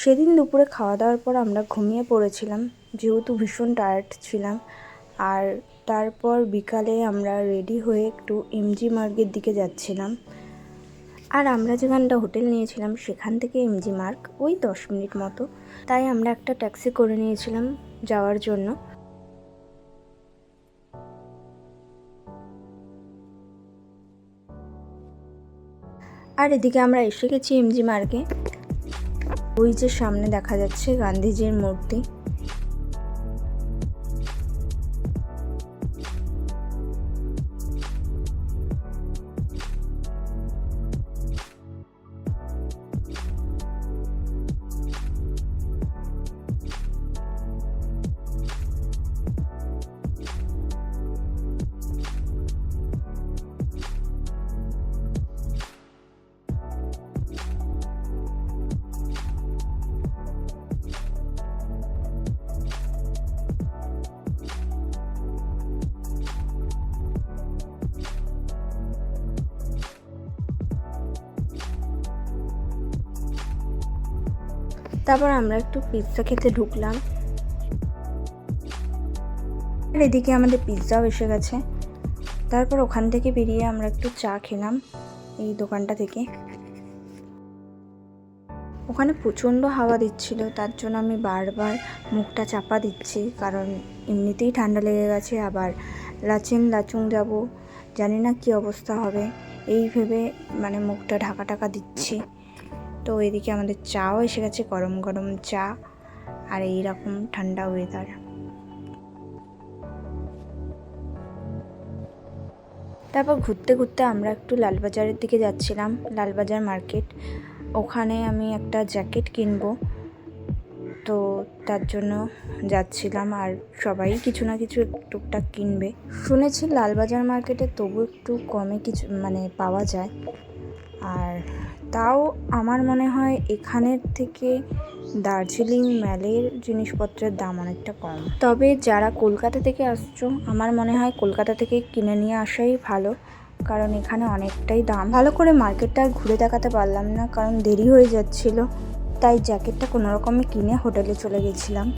সেদিন দুপুরে খাওয়া দাওয়ার পর আমরা ঘুমিয়ে পড়েছিলাম, যেহেতু ভীষণ টায়ার্ড ছিলাম। আর তারপর বিকালে আমরা রেডি হয়ে একটু এমজি মার্গের দিকে যাচ্ছিলাম। আর আমরা যেখানটা হোটেল নিয়েছিলাম সেখান থেকে এমজি মার্গ ওই 10 মিনিট মতো, তাই আমরা একটা ট্যাক্সি করে নিয়েছিলাম যাওয়ার জন্য। আর এদিকে আমরা এসে গেছি এমজি মার্গে। ওই যে সামনে দেখা যাচ্ছে গান্ধীজির মূর্তি। তারপর আমরা একটু পিৎজা খেতে ঢুকলাম। আর এদিকে আমাদের পিৎজাও এসে গেছে। তারপর ওখান থেকে বেরিয়ে আমরা একটু চা খেলাম এই দোকানটা থেকে। ওখানে প্রচণ্ড হাওয়া দিচ্ছিল, তার জন্য আমি বারবার মুখটা চাপা দিচ্ছি, কারণ এমনিতেই ঠান্ডা লেগে গেছে। আবার লাচেন লাচুং যাব, জানি না কী অবস্থা হবে, এই ভেবে মানে মুখটা ঢাকা দিচ্ছি। তো এদিকে আমাদের চাও এসে গেছে, গরম গরম চা আর এইরকম ঠান্ডা ওয়েদার। তারপর ঘুরতে ঘুরতে আমরা একটু লালবাজারের দিকে যাচ্ছিলাম, লালবাজার মার্কেট। ওখানে আমি একটা জ্যাকেট কিনবো, তো তার জন্য যাচ্ছিলাম। আর সবাই কিছু না কিছু টুকটাক কিনবে। শুনেছি লালবাজার মার্কেটে তবু একটু কমে কিছু মানে পাওয়া যায়। আর তাও আমার মনে হয় এখানের থেকে দার্জিলিং ম্যালের জিনিসপত্রের দাম অনেকটা কম। তবে যারা কলকাতা থেকে আসছো, আমার মনে হয় কলকাতা থেকে কিনে নিয়ে আসাই ভালো, কারণ এখানে অনেকটাই দাম। ভালো করে মার্কেটটা ঘুরে দেখাতে পারলাম না, কারণ দেরি হয়ে যাচ্ছিল। তাই জ্যাকেটটা কোনো রকমে কিনে হোটেলে চলে গেছিলাম।